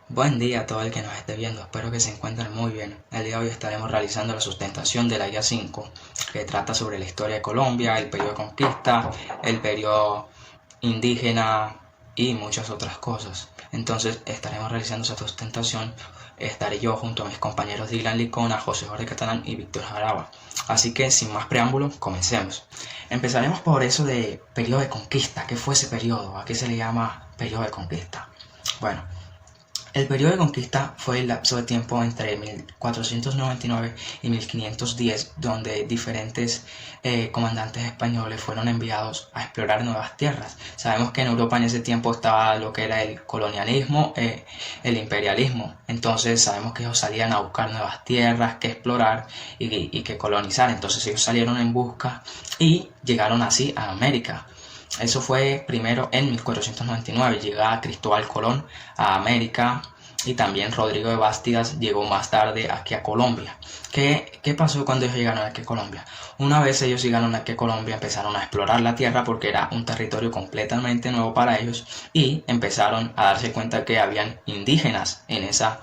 Buen día a todo el que nos esté viendo, espero que se encuentren muy bien. El día de hoy estaremos realizando la sustentación de la guía 5, que trata sobre la historia de Colombia, el periodo de conquista, el periodo indígena y muchas otras cosas. Entonces estaremos realizando esa sustentación, estaré yo junto a mis compañeros Dylan Licona, José Jorge Catalán y Víctor Jaraba. Así que sin más preámbulo, comencemos. Empezaremos por eso de periodo de conquista. ¿Qué fue ese periodo? ¿A qué se le llama periodo de conquista? Bueno, el periodo de conquista fue el lapso de tiempo entre 1499 y 1510, donde diferentes comandantes españoles fueron enviados a explorar nuevas tierras. Sabemos que en Europa en ese tiempo estaba lo que era el colonialismo, el imperialismo. Entonces sabemos que ellos salían a buscar nuevas tierras que explorar y que colonizar. Entonces ellos salieron en busca y llegaron así a América. Eso fue primero en 1499, llega Cristóbal Colón a América y también Rodrigo de Bastidas llegó más tarde aquí a Colombia. ¿Qué pasó cuando ellos llegaron aquí a Colombia? Una vez ellos llegaron aquí a Colombia empezaron a explorar la tierra porque era un territorio completamente nuevo para ellos y empezaron a darse cuenta que habían indígenas en esa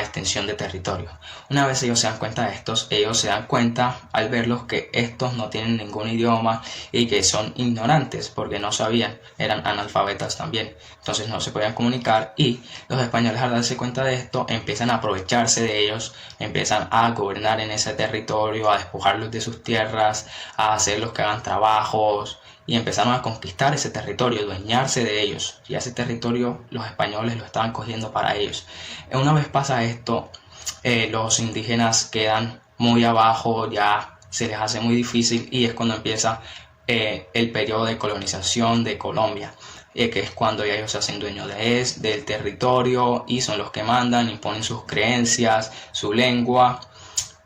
extensión de territorio. Una vez ellos se dan cuenta de estos, ellos se dan cuenta al verlos que estos no tienen ningún idioma y que son ignorantes porque no sabían, eran analfabetas también, entonces no se podían comunicar y los españoles al darse cuenta de esto empiezan a aprovecharse de ellos, empiezan a gobernar en ese territorio, a despojarlos de sus tierras, a hacerlos que hagan trabajos y empezaron a conquistar ese territorio, adueñarse de ellos. Y ese territorio los españoles lo estaban cogiendo para ellos. Una vez pasa esto, los indígenas quedan muy abajo, ya se les hace muy difícil y es cuando empieza el periodo de colonización de Colombia, que es cuando ya ellos se hacen dueños del territorio y son los que mandan, imponen sus creencias, su lengua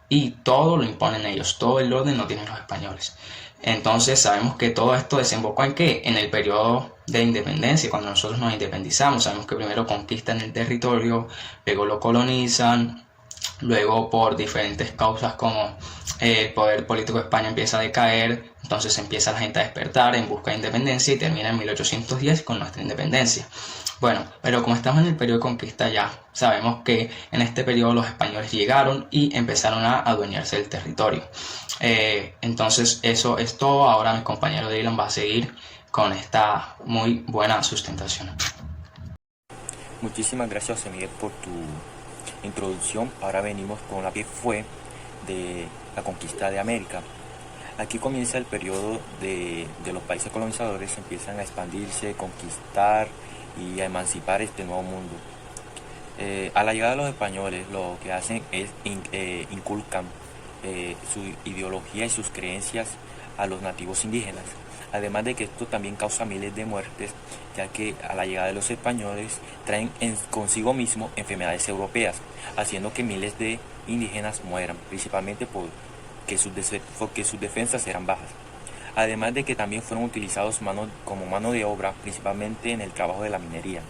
y todo lo imponen ellos, todo el orden lo tienen los españoles. Entonces sabemos que todo esto desembocó en qué, en el periodo de independencia, cuando nosotros nos independizamos, sabemos que primero conquistan el territorio, luego lo colonizan, luego por diferentes causas como el poder político de España empieza a decaer, entonces empieza la gente a despertar en busca de independencia y termina en 1810 con nuestra independencia. Bueno, pero como estamos en el periodo de conquista ya sabemos que en este periodo los españoles llegaron y empezaron a adueñarse del territorio. Entonces eso es todo, ahora mi compañero Dylan va a seguir con esta muy buena sustentación. Muchísimas gracias, José Miguel, por tu introducción. Ahora venimos con la que fue de la conquista de América. Aquí comienza el periodo de los países colonizadores, empiezan a expandirse, conquistar y a emancipar este nuevo mundo. A la llegada de los españoles, lo que hacen es inculcan su ideología y sus creencias a los nativos indígenas. Además de que esto también causa miles de muertes, ya que a la llegada de los españoles traen consigo mismo enfermedades europeas, haciendo que miles de indígenas mueran, principalmente porque sus defensas eran bajas. Además de que también fueron utilizados como mano de obra, principalmente en el trabajo de la minería.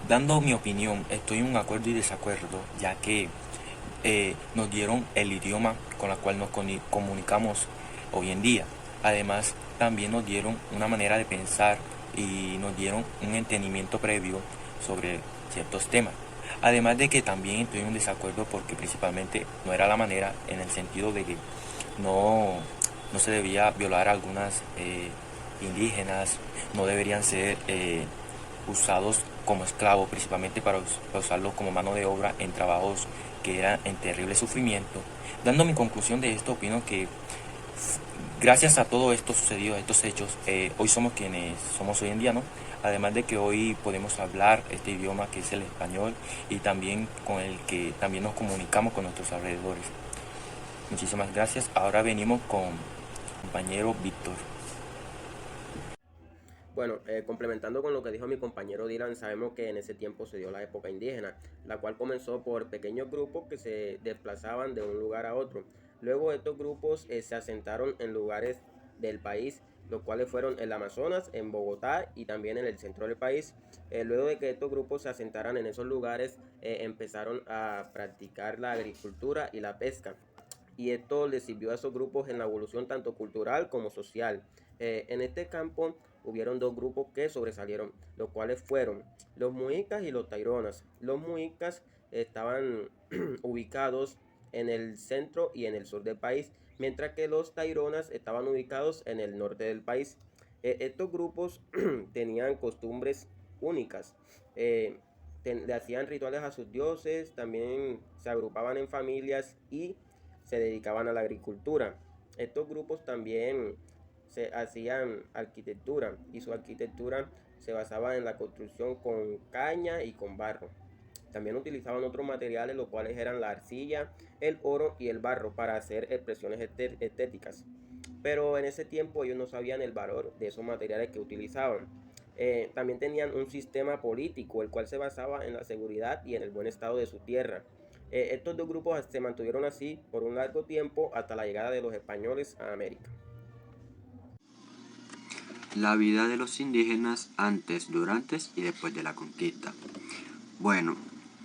Dando mi opinión, estoy en un acuerdo y desacuerdo, ya que nos dieron el idioma con el cual nos comunicamos hoy en día. Además, también nos dieron una manera de pensar y nos dieron un entendimiento previo sobre ciertos temas. Además de que también estoy en un desacuerdo porque principalmente no era la manera en el sentido de que no, no se debía violar a algunas indígenas, no deberían ser usados como esclavos, principalmente para usarlos como mano de obra en trabajos que eran en terrible sufrimiento. Dando mi conclusión de esto, opino que gracias a todo esto sucedido, a estos hechos, hoy somos quienes somos hoy en día, ¿no? Además de que hoy podemos hablar este idioma que es el español y también con el que también nos comunicamos con nuestros alrededores. Muchísimas gracias. Ahora venimos con mi compañero Víctor. Bueno, complementando con lo que dijo mi compañero Dylan, sabemos que en ese tiempo se dio la época indígena, la cual comenzó por pequeños grupos que se desplazaban de un lugar a otro. Luego estos grupos se asentaron en lugares del país, los cuales fueron el Amazonas, en Bogotá y también en el centro del país. Luego de que estos grupos se asentaran en esos lugares, empezaron a practicar la agricultura y la pesca, y esto les sirvió a esos grupos en la evolución tanto cultural como social. En este campo hubieron dos grupos que sobresalieron, los cuales fueron los muiscas y los taironas. Los muiscas estaban ubicados en el centro y en el sur del país, mientras que los taironas estaban ubicados en el norte del país. Estos grupos tenían costumbres únicas, le hacían rituales a sus dioses, también se agrupaban en familias y se dedicaban a la agricultura. Estos grupos también se hacían arquitectura y su arquitectura se basaba en la construcción con caña y con barro. También utilizaban otros materiales, los cuales eran la arcilla, el oro y el barro para hacer expresiones estéticas. Pero en ese tiempo ellos no sabían el valor de esos materiales que utilizaban. También tenían un sistema político, el cual se basaba en la seguridad y en el buen estado de su tierra. Estos dos grupos se mantuvieron así por un largo tiempo hasta la llegada de los españoles a América. La vida de los indígenas antes, durante y después de la conquista. Bueno,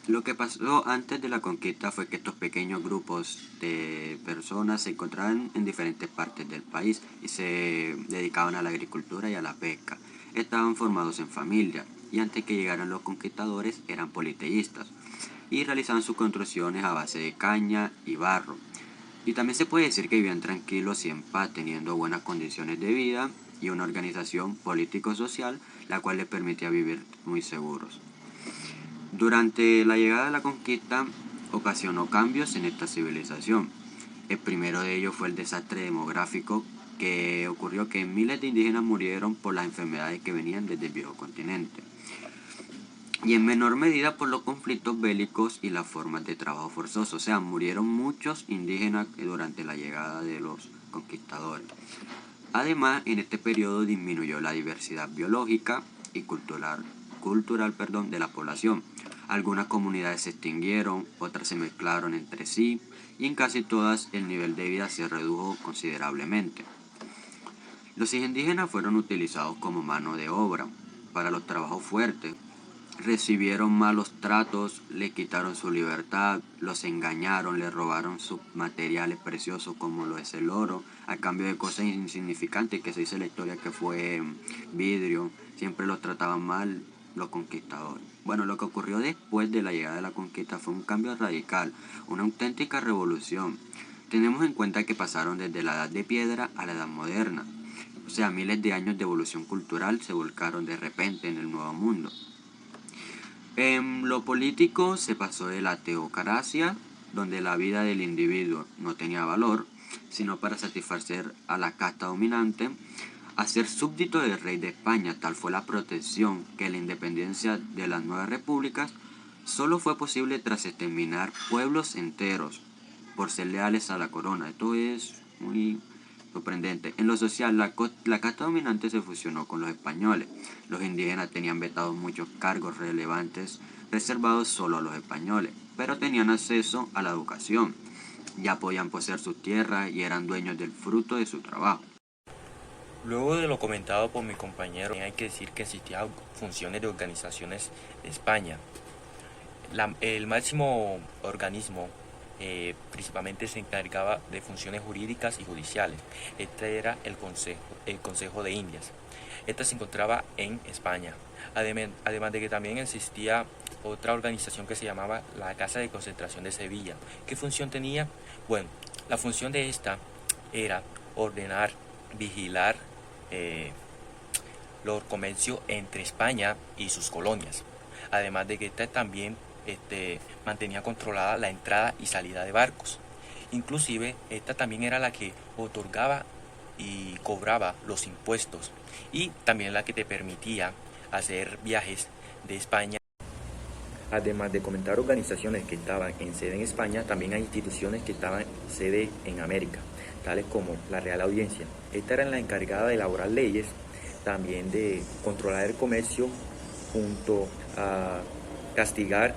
lo que pasó antes de la conquista fue que estos pequeños grupos de personas se encontraban en diferentes partes del país y se dedicaban a la agricultura y a la pesca. Estaban formados en familia y antes que llegaran los conquistadores eran politeístas y realizaban sus construcciones a base de caña y barro. Y también se puede decir que vivían tranquilos y en paz, teniendo buenas condiciones de vida y una organización político-social, la cual les permitía vivir muy seguros. Durante la llegada de la conquista ocasionó cambios en esta civilización. El primero de ellos fue el desastre demográfico que ocurrió, que miles de indígenas murieron por las enfermedades que venían desde el viejo continente. Y en menor medida por los conflictos bélicos y las formas de trabajo forzoso. O sea, murieron muchos indígenas durante la llegada de los conquistadores. Además, en este periodo disminuyó la diversidad biológica y cultural de la población. Algunas comunidades se extinguieron, otras se mezclaron entre sí y en casi todas el nivel de vida se redujo considerablemente. Los indígenas fueron utilizados como mano de obra para los trabajos fuertes. Recibieron malos tratos, les quitaron su libertad, los engañaron, les robaron sus materiales preciosos como lo es el oro, a cambio de cosas insignificantes que se dice en la historia que fue vidrio. Siempre los trataban mal los conquistadores. Bueno, lo que ocurrió después de la llegada de la conquista fue un cambio radical, una auténtica revolución. Tenemos en cuenta que pasaron desde la edad de piedra a la edad moderna. O sea, miles de años de evolución cultural se volcaron de repente en el nuevo mundo. En lo político se pasó de la teocracia, donde la vida del individuo no tenía valor, sino para satisfacer a la casta dominante, a ser súbdito del rey de España. Tal fue la protección que la independencia de las nuevas repúblicas solo fue posible tras exterminar pueblos enteros por ser leales a la corona. Esto es muy sorprendente. En lo social, la casta dominante se fusionó con los españoles. Los indígenas tenían vetados muchos cargos relevantes reservados solo a los españoles, pero tenían acceso a la educación. Ya podían poseer sus tierras y eran dueños del fruto de su trabajo. Luego de lo comentado por mi compañero, hay que decir que existían funciones de organizaciones de España. El máximo organismo principalmente se encargaba de funciones jurídicas y judiciales. Este era el Consejo de Indias. Esta se encontraba en España. Además de que también existía otra organización que se llamaba la Casa de Concentración de Sevilla. ¿Qué función tenía? Bueno, la función de esta era ordenar, vigilar los comercios entre España y sus colonias. Además de que esta también mantenía controlada la entrada y salida de barcos. Inclusive esta también era la que otorgaba y cobraba los impuestos y también la que te permitía hacer viajes de España. Además de comentar organizaciones que estaban en sede en España, también hay instituciones que estaban en sede en América, tales como la Real Audiencia. Esta era la encargada de elaborar leyes, también de controlar el comercio, junto a castigar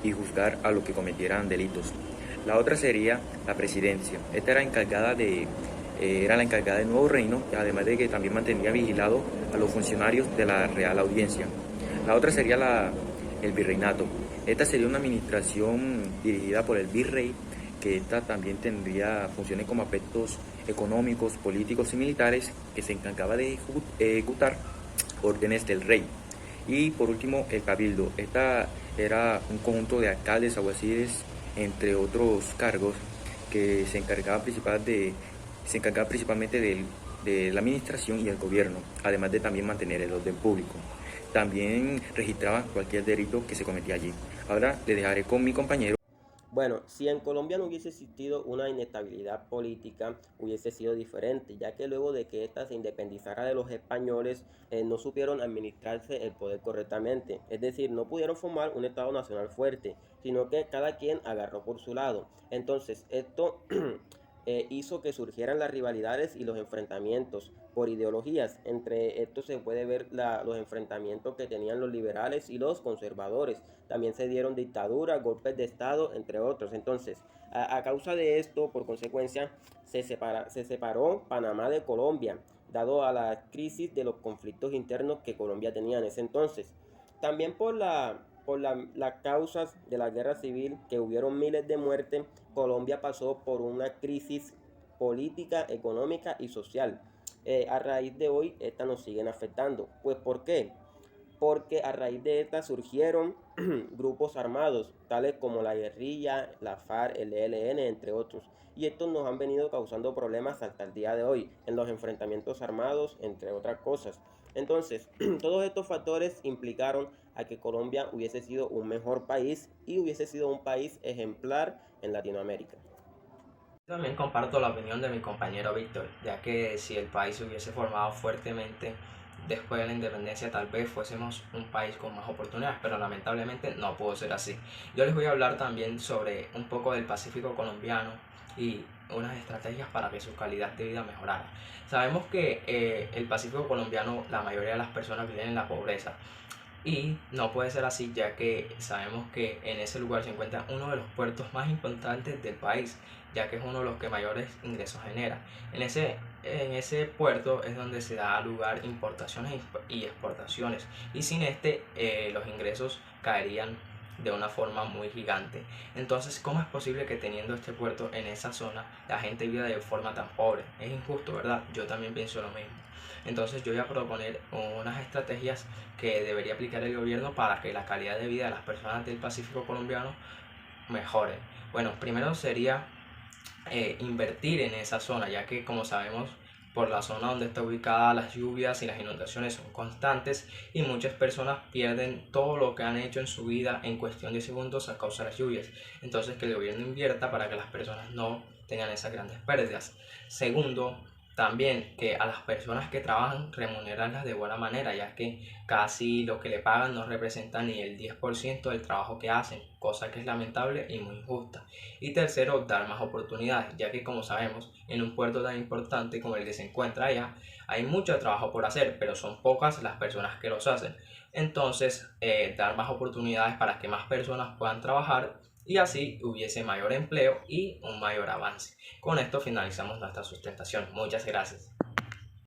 y juzgar a los que cometieran delitos. La otra sería la presidencia. Esta era la encargada del nuevo reino, además de que también mantenía vigilado a los funcionarios de la Real Audiencia. La otra sería el virreinato. Esta sería una administración dirigida por el virrey, que esta también tendría funciones como aspectos económicos, políticos y militares, que se encargaba de ejecutar órdenes del rey. Y por último, el cabildo. Esta era un conjunto de alcaldes, alguaciles, entre otros cargos, que se encargaba principalmente de la administración y el gobierno, además de también mantener el orden público. También registraban cualquier delito que se cometía allí. Ahora le dejaré con mi compañero. Bueno, si en Colombia no hubiese existido una inestabilidad política, hubiese sido diferente, ya que luego de que ésta se independizara de los españoles, no supieron administrarse el poder correctamente. Es decir, no pudieron formar un Estado nacional fuerte, sino que cada quien agarró por su lado. Entonces, esto hizo que surgieran las rivalidades y los enfrentamientos por ideologías. Entre estos se puede ver los enfrentamientos que tenían los liberales y los conservadores. También se dieron dictaduras, golpes de estado, entre otros. Entonces, a causa de esto, por consecuencia, se separó Panamá de Colombia, dado a la crisis de los conflictos internos que Colombia tenía en ese entonces. También por las causas de la guerra civil, que hubieron miles de muertes, Colombia pasó por una crisis política, económica y social. A raíz de hoy, estas nos siguen afectando. Pues, ¿por qué? Porque a raíz de estas surgieron grupos armados, tales como la guerrilla, la FARC, el ELN, entre otros. Y estos nos han venido causando problemas hasta el día de hoy, en los enfrentamientos armados, entre otras cosas. Entonces, todos estos factores implicaron a que Colombia hubiese sido un mejor país y hubiese sido un país ejemplar en Latinoamérica. También comparto la opinión de mi compañero Víctor, ya que si el país se hubiese formado fuertemente después de la independencia, tal vez fuésemos un país con más oportunidades, pero lamentablemente no pudo ser así. Yo les voy a hablar también sobre un poco del Pacífico colombiano y unas estrategias para que su calidad de vida mejorara. Sabemos que el Pacífico colombiano, la mayoría de las personas viven en la pobreza. Y no puede ser así, ya que sabemos que en ese lugar se encuentra uno de los puertos más importantes del país, ya que es uno de los que mayores ingresos genera. En ese puerto es donde se da lugar importaciones y exportaciones, y sin los ingresos caerían de una forma muy gigante. Entonces, ¿cómo es posible que teniendo este puerto en esa zona la gente viva de forma tan pobre? Es injusto, ¿verdad? Yo también pienso lo mismo. Entonces yo voy a proponer unas estrategias que debería aplicar el gobierno para que la calidad de vida de las personas del Pacífico colombiano mejore. Bueno, primero sería invertir en esa zona, ya que como sabemos, por la zona donde está ubicada, las lluvias y las inundaciones son constantes y muchas personas pierden todo lo que han hecho en su vida en cuestión de segundos a causa de las lluvias. Entonces que el gobierno invierta para que las personas no tengan esas grandes pérdidas. Segundo, también que a las personas que trabajan remunerarlas de buena manera, ya que casi lo que le pagan no representa ni el 10% del trabajo que hacen, cosa que es lamentable y muy injusta. Y tercero, dar más oportunidades, ya que como sabemos, en un puerto tan importante como el que se encuentra allá, hay mucho trabajo por hacer, pero son pocas las personas que los hacen. Entonces, dar más oportunidades para que más personas puedan trabajar y así hubiese mayor empleo y un mayor avance. Con esto finalizamos nuestra sustentación. Muchas gracias.